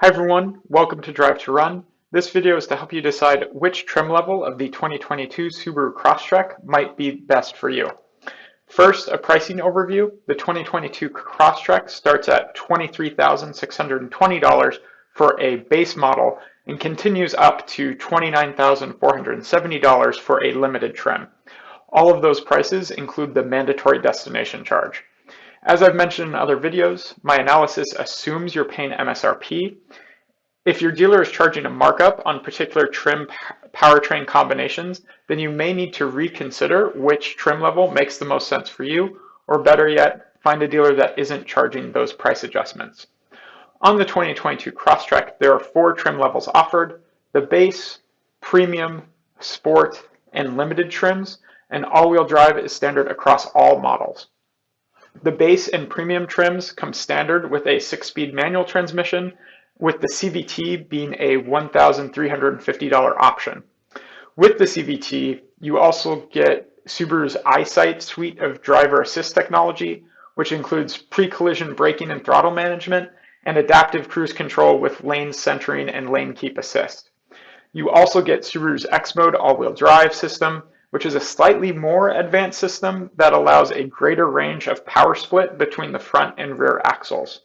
Hi everyone, welcome to Drive to Run. This video is to help you decide which trim level of the 2022 Subaru Crosstrek might be best for you. First, a pricing overview. The 2022 Crosstrek starts at $23,620 for a base model and continues up to $29,470 for a limited trim. All of those prices include the mandatory destination charge. As I've mentioned in other videos, my analysis assumes you're paying MSRP. If your dealer is charging a markup on particular trim powertrain combinations, then you may need to reconsider which trim level makes the most sense for you, or better yet, find a dealer that isn't charging those price adjustments. On the 2022 Crosstrek, there are 4 trim levels offered: the base, premium, sport, and limited trims, and all-wheel drive is standard across all models. The base and premium trims come standard with a 6-speed manual transmission, with the CVT being a $1,350 option. With the CVT, you also get Subaru's EyeSight suite of driver assist technology, which includes pre-collision braking and throttle management, and adaptive cruise control with lane centering and lane keep assist. You also get Subaru's X-Mode all-wheel drive system, which is a slightly more advanced system that allows a greater range of power split between the front and rear axles.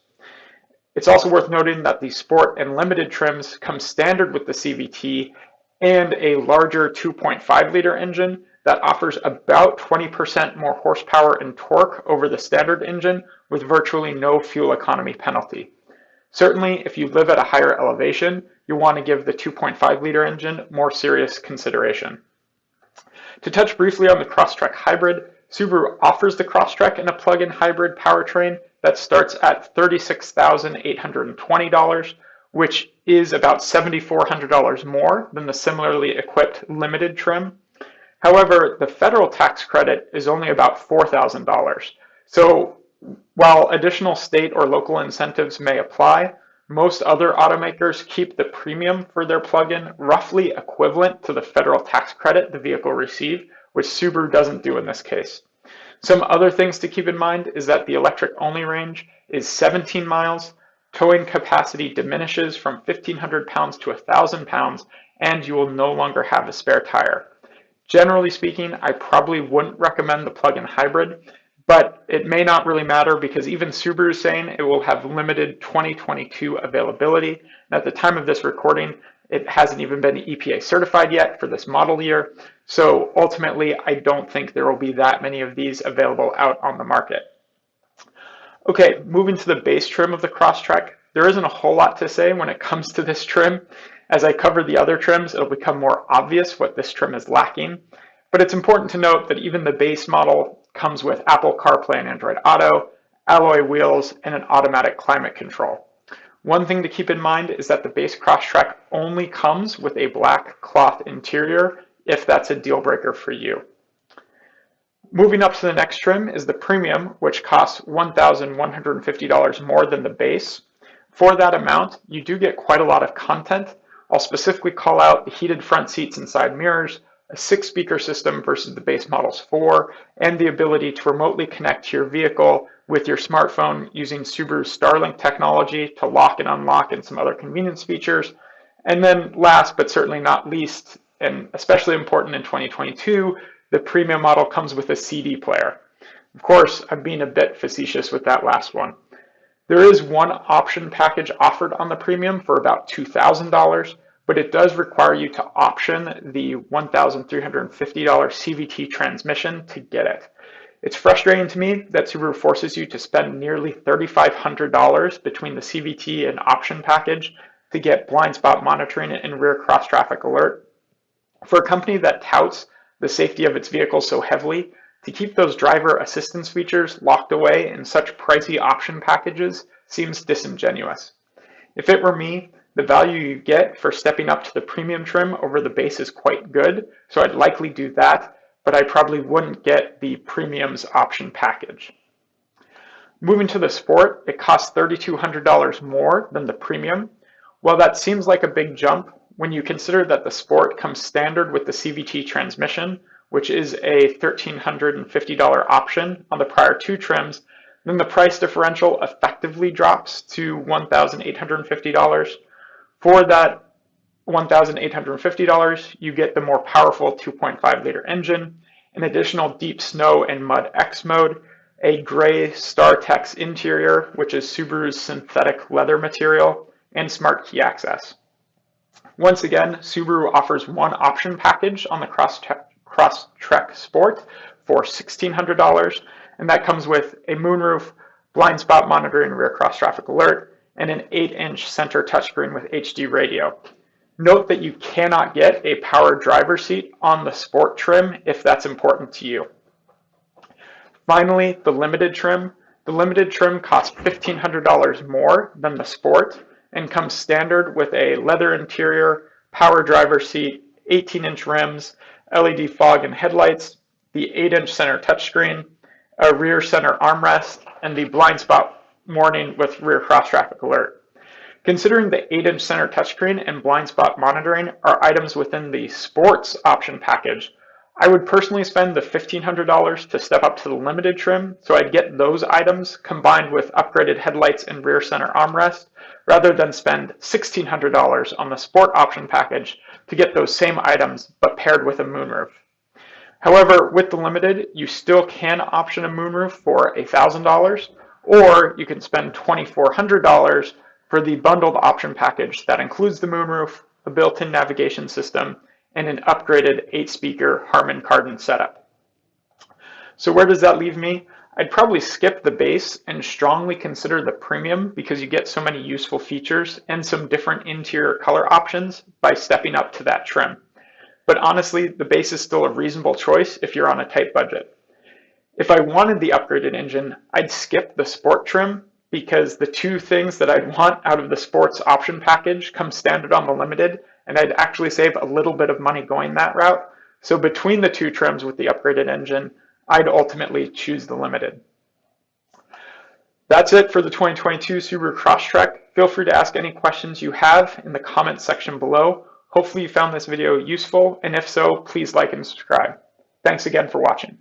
It's also worth noting that the Sport and Limited trims come standard with the CVT and a larger 2.5-liter engine that offers about 20% more horsepower and torque over the standard engine with virtually no fuel economy penalty. Certainly, if you live at a higher elevation, you'll want to give the 2.5-liter engine more serious consideration. To touch briefly on the Crosstrek Hybrid, Subaru offers the Crosstrek in a plug-in hybrid powertrain that starts at $36,820, which is about $7,400 more than the similarly equipped limited trim. However, the federal tax credit is only about $4,000. So while additional state or local incentives may apply, most other automakers keep the premium for their plug-in roughly equivalent to the federal tax credit the vehicle received, which Subaru doesn't do in this case. Some other things to keep in mind is that the electric-only range is 17 miles, towing capacity diminishes from 1,500 pounds to 1,000 pounds, and you will no longer have a spare tire. Generally speaking, I probably wouldn't recommend the plug-in hybrid, but it may not really matter because even Subaru is saying it will have limited 2022 availability. And at the time of this recording, it hasn't even been EPA certified yet for this model year. So ultimately, I don't think there will be that many of these available out on the market. Okay, moving to the base trim of the Crosstrek, there isn't a whole lot to say when it comes to this trim. As I cover the other trims, it'll become more obvious what this trim is lacking. But it's important to note that even the base model comes with Apple CarPlay and Android Auto, alloy wheels, and an automatic climate control. One thing to keep in mind is that the base Crosstrek only comes with a black cloth interior, if that's a deal breaker for you. Moving up to the next trim is the premium, which costs $1,150 more than the base. For that amount, you do get quite a lot of content. I'll specifically call out the heated front seats and side mirrors, a 6-speaker system versus the base model's 4, and the ability to remotely connect to your vehicle with your smartphone using Subaru's Starlink technology to lock and unlock and some other convenience features. And then last but certainly not least, and especially important in 2022, the premium model comes with a CD player. Of course, I'm being a bit facetious with that last one. There is one option package offered on the premium for about $2,000, but it does require you to option the $1,350 CVT transmission to get it. It's frustrating to me that Subaru forces you to spend nearly $3,500 between the CVT and option package to get blind spot monitoring and rear cross traffic alert. For a company that touts the safety of its vehicles so heavily, to keep those driver assistance features locked away in such pricey option packages seems disingenuous. If it were me, the value you get for stepping up to the premium trim over the base is quite good, so I'd likely do that, but I probably wouldn't get the premium's option package. Moving to the Sport, it costs $3,200 more than the premium. While that seems like a big jump, when you consider that the Sport comes standard with the CVT transmission, which is a $1,350 option on the prior 2 trims, then the price differential effectively drops to $1,850. For that $1,850, you get the more powerful 2.5-liter engine, an additional deep snow and mud X mode, a gray StarTex interior, which is Subaru's synthetic leather material, and smart key access. Once again, Subaru offers one option package on the Crosstrek Sport for $1,600, and that comes with a moonroof, blind spot monitoring rear cross traffic alert, and an 8-inch center touchscreen with HD radio. Note that you cannot get a power driver seat on the Sport trim if that's important to you. Finally, the limited trim. The limited trim costs $1,500 more than the Sport and comes standard with a leather interior, power driver seat, 18-inch rims, LED fog and headlights, the 8-inch center touchscreen, a rear center armrest, and the blind spot warning with rear cross traffic alert. Considering the 8-inch center touchscreen and blind spot monitoring are items within the Sports option package, I would personally spend the $1,500 to step up to the limited trim, so I'd get those items combined with upgraded headlights and rear center armrest, rather than spend $1,600 on the Sport option package to get those same items but paired with a moonroof. However, with the limited, you still can option a moonroof for $1,000, or you can spend $2,400 for the bundled option package that includes the moonroof, a built-in navigation system, and an upgraded 8-speaker Harman Kardon setup. So where does that leave me? I'd probably skip the base and strongly consider the premium because you get so many useful features and some different interior color options by stepping up to that trim. But honestly, the base is still a reasonable choice if you're on a tight budget. If I wanted the upgraded engine, I'd skip the Sport trim because the two things that I'd want out of the Sports option package come standard on the limited, and I'd actually save a little bit of money going that route. So between the two trims with the upgraded engine, I'd ultimately choose the limited. That's it for the 2022 Subaru Crosstrek. Feel free to ask any questions you have in the comments section below. Hopefully you found this video useful, and if so, please like and subscribe. Thanks again for watching.